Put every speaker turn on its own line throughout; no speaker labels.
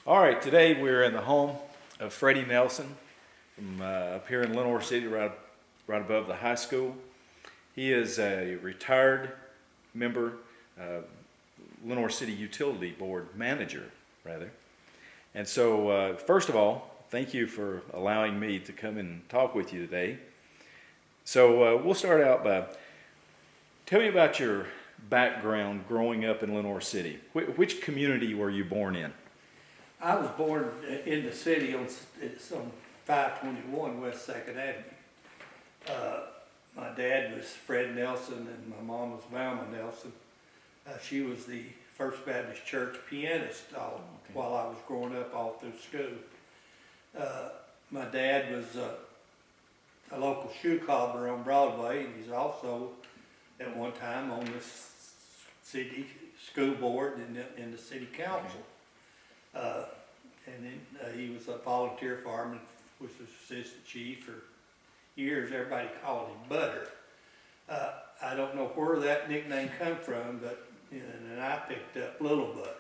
All right, today we're in the home of Freddie Nelson from up here in Lenore City, right above the high school. He is a retired member, Lenore City Utility Board manager, rather. And so, first of all, thank you for allowing me to come and talk with you today. So we'll start out by, tell me about your background growing up in Lenore City. Which community were you born in?
I was born in the city on 521 West 2nd Avenue. My dad was Fred Nelson and my mom was Valma Nelson. She was the First Baptist Church pianist while I was growing up all through school. My dad was a local shoe cobbler on Broadway, and he's also at one time on the city school board and the city council. And then he was a volunteer fireman, was assistant chief for years. Everybody called him Butter. I don't know where that nickname come from, but and I picked up Little Butter,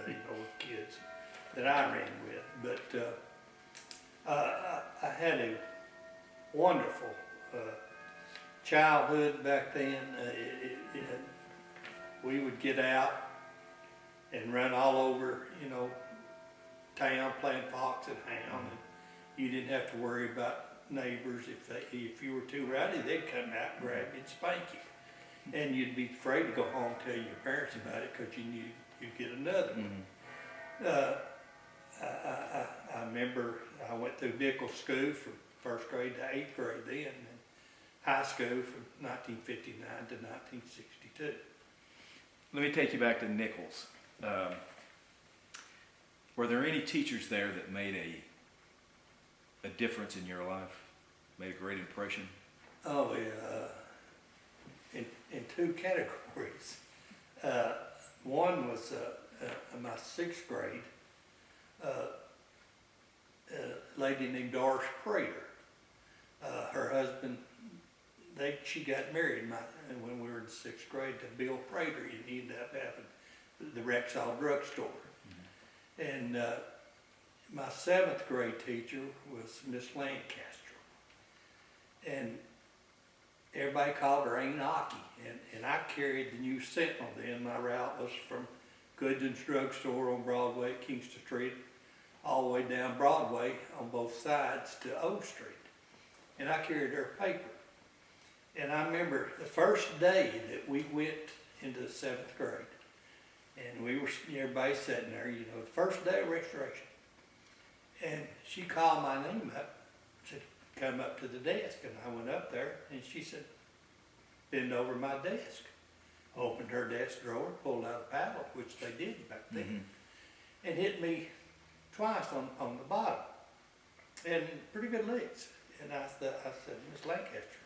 with kids that I ran with. But I had a wonderful childhood back then. We would get out and run all over, town playing fox and hound, and you didn't have to worry about neighbors. If you were too rowdy, they'd come out and grab you and spank you, and you'd be afraid to go home and tell your parents about it because you knew you'd get another one. I remember I went through Nichols School from first grade to 8th grade then, and high school from 1959 to 1962.
Let me take you back to Nichols. Were there any teachers there that made a difference in your life? Made a great impression?
Oh yeah, in two categories. One was in my 6th grade, a lady named Doris Prater. Her husband, she got married when we were in 6th grade to Bill Prater, and he ended up having the Rexall drugstore. And my 7th grade teacher was Miss Lancaster, and everybody called her Aunt Aki, and I carried the New Sentinel then. My route was from Goodson's drugstore on Broadway at Kingston Street all the way down Broadway on both sides to O Street, and I carried her paper. And I remember the first day that we went into the 7th grade, and we were, everybody sitting there, the first day of restoration. And she called my name up, said, come up to the desk. And I went up there, and she said, bend over my desk. Opened her desk drawer, pulled out a paddle, which they did back then, and hit me twice on the bottom. And pretty good licks. And I said, Miss Lancaster,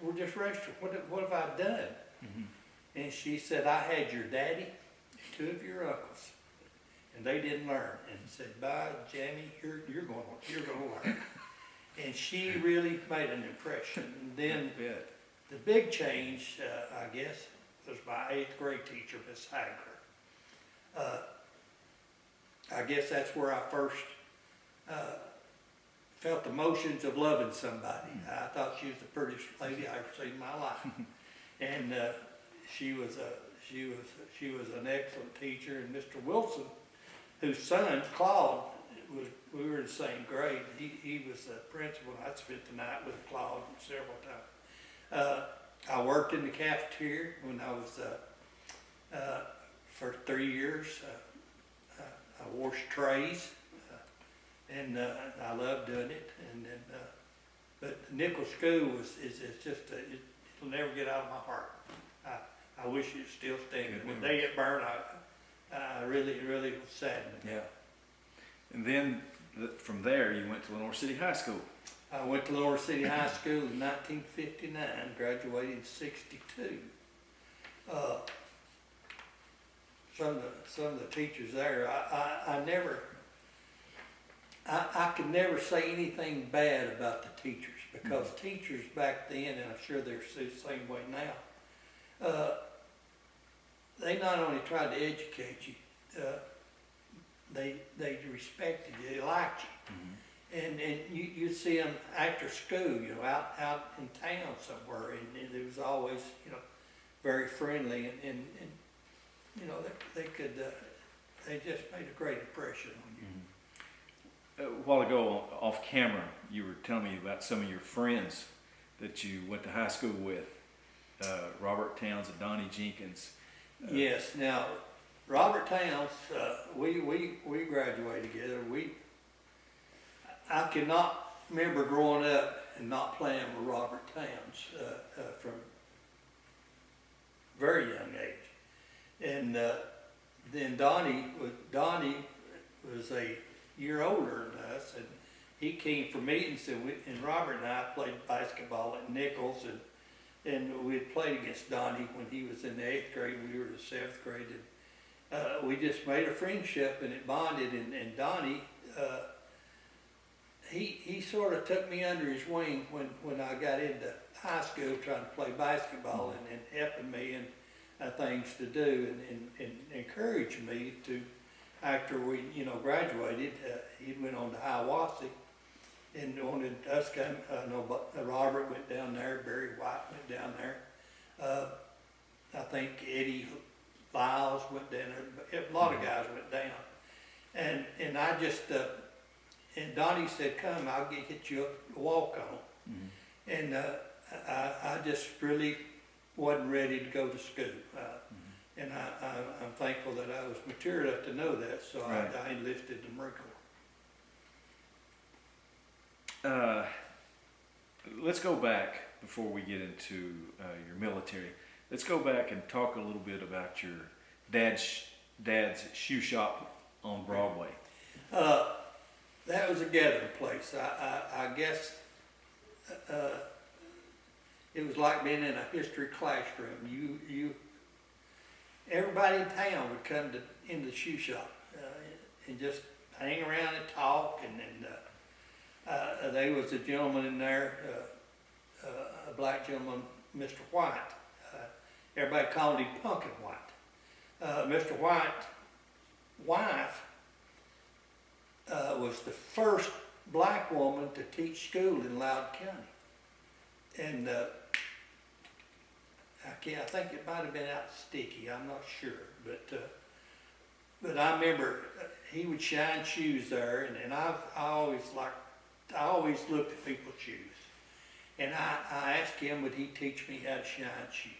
we're just registered. What have I done? And she said, I had your daddy and 2 of your uncles, and they didn't learn. And said, by Jamie, you're going to learn. And she really made an impression. And then the big change, I guess, was my 8th grade teacher, Miss Hagler. I guess that's where I first felt the motions of loving somebody. I thought she was the prettiest lady I ever seen in my life. And she was an excellent teacher. And Mr. Wilson, whose son Claude, we were in the same grade. He was the principal. I spent the night with Claude several times. I worked in the cafeteria when I was for 3 years. I washed trays, and I loved doing it. And then, but Nichols School is just it'll never get out of my heart. I wish it was still standing. When they get burned, I really was saddened.
Yeah. And then from there, you went to Lenore City High School.
I went to Lenore City High School in 1959, graduated in 62. Some of the teachers there, I could never say anything bad about the teachers, because teachers back then, and I'm sure they're the same way now, they not only tried to educate you, they respected you, they liked you. And you'd see them after school, out in town somewhere, and it was always, very friendly, and they could, they just made a great impression on you.
A while ago, off camera, you were telling me about some of your friends that you went to high school with, Robert Towns and Donnie Jenkins.
Yes. Now, Robert Towns, we graduated together. I cannot remember growing up and not playing with Robert Towns from very young age. And then Donnie was a year older than us, and he came for meetings, and Robert and I played basketball at Nichols, and we had played against Donnie when he was in the 8th grade, we were in the 7th grade, and we just made a friendship, and it bonded, and Donnie, he sort of took me under his wing when I got into high school trying to play basketball, and helping me and things to do, and encouraged me to, after we graduated, he went on to Hiawassee and wanted us to come. Robert went down there, Barry White went down there. I think Eddie Lyles went down there. A lot of guys went down, and I just and Donnie said, "Come, I'll get you a walk on." And I just really wasn't ready to go to school. And I'm thankful that I was mature enough to know that, so right. I enlisted the Marine Corps.
Let's go back before we get into your military. Let's go back and talk a little bit about your dad's shoe shop on Broadway.
That was a gathering place. I guess it was like being in a history classroom. Everybody in town would come in the shoe shop and just hang around and talk. And there was a gentleman in there, a black gentleman, Mr. White. Everybody called him Pumpkin White. Mr. White's wife was the first black woman to teach school in Loudon County. And I think it might have been out Sticky, I'm not sure, but I remember he would shine shoes there, and I always looked at people's shoes, and I asked him would he teach me how to shine shoes,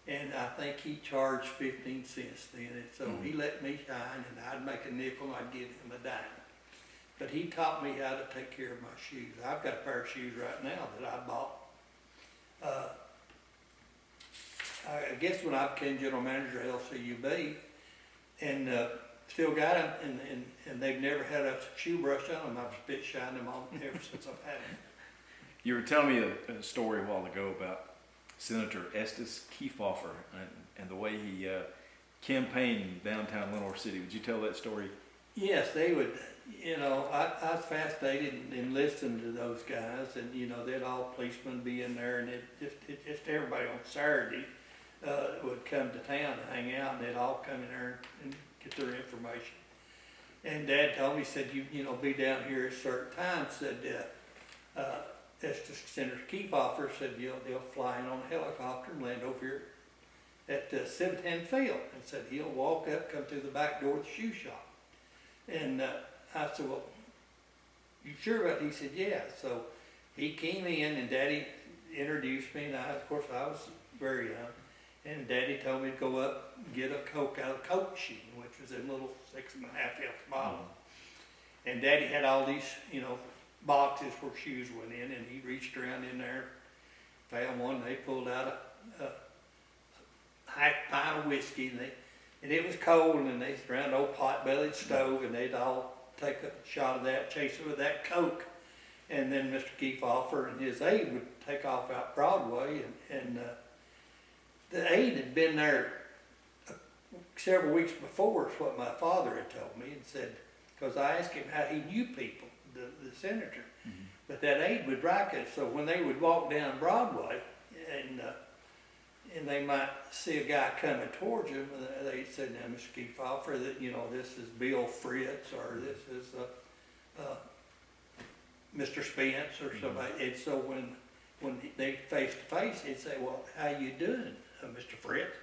and I think he charged 15 cents then, and so he let me shine, and I'd make a nickel and I'd give him a dime, but he taught me how to take care of my shoes. I've got a pair of shoes right now that I bought. I guess when I became general manager of LCUB, and still got them, and they've never had a shoe brush on them. I've spit shined them on ever since I've had them.
You were telling me a story a while ago about Senator Estes Kefauver and the way he campaigned in downtown Lenore City. Would you tell that story?
Yes, they would. I was fascinated in listening to those guys, and they'd all policemen be in there, and it just everybody on Saturday would come to town to hang out, and they'd all come in there and get their information. And Dad told me, he said, be down here at a certain time. Said, Senator Kefauver said, they'll fly in on a helicopter and land over here at Civitan Field. And said, he'll walk up, come through the back door of the shoe shop. And I said, well, you sure about it? He said, yeah. So he came in, and Daddy introduced me, and of course, I was very young. And Daddy told me to go up and get a Coke out of the Coke machine, which was a little 6.5 ounce bottle. And Daddy had all these, boxes where shoes went in, and he reached around in there, found one, and they pulled out a half pint of whiskey, and it was cold, and they was around an old pot-bellied stove, and they'd all take a shot of that, chase it with that Coke. And then Mr. Kefauver and his aide would take off out Broadway, and the aide had been there several weeks before, is what my father had told me, and said, because I asked him how he knew people, the senator, but that aide would write it, so when they would walk down Broadway, and and they might see a guy coming towards them, and they said, now, Mr. Kefauver, that, you know, this is Bill Fritz, or this is, Mr. Spence, or somebody. And so when they face to face, they'd say, well, how you doing, Mr. Fritz?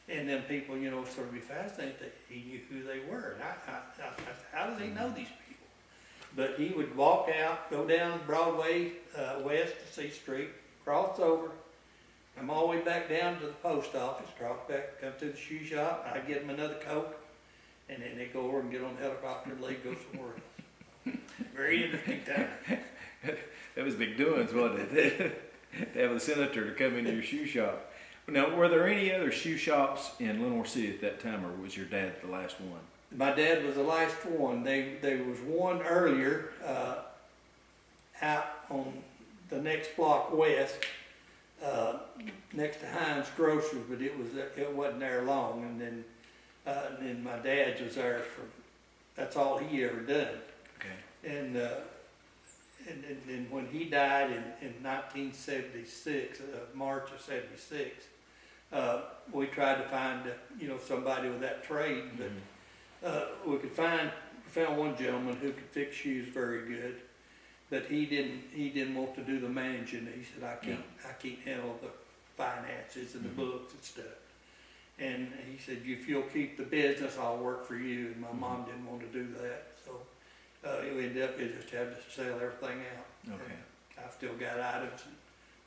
And then people, you know, sort of be fascinated that he knew who they were. And how does he know these people? But he would walk out, go down Broadway, west to C Street, cross over, come all the way back down to the post office, cross back, come to the shoe shop, I'd get him another Coke, and then they'd go over and get on the helicopter and leave, go somewhere else. Very interesting time.
That was big doings, wasn't it? To have the senator to come into your shoe shop. Now, were there any other shoe shops in Lenore City at that time, or was your dad the last one?
My dad was the last one. There was one earlier out on the next block west, next to Heinz Groceries, but it wasn't there long. And then my dad's was there for, that's all he ever done.
Okay.
And then when he died in 1976, March of '76, we tried to find, you know, somebody with that trade, but we found one gentleman who could fix shoes very good, but he didn't want to do the managing. He said, I can't handle the finances and the books and stuff. And he said, if you'll keep the business, I'll work for you. And my mom didn't want to do that, so we ended up just had to sell everything out.
Okay.
And I've still got items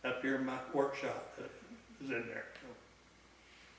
up here in my workshop that is in there.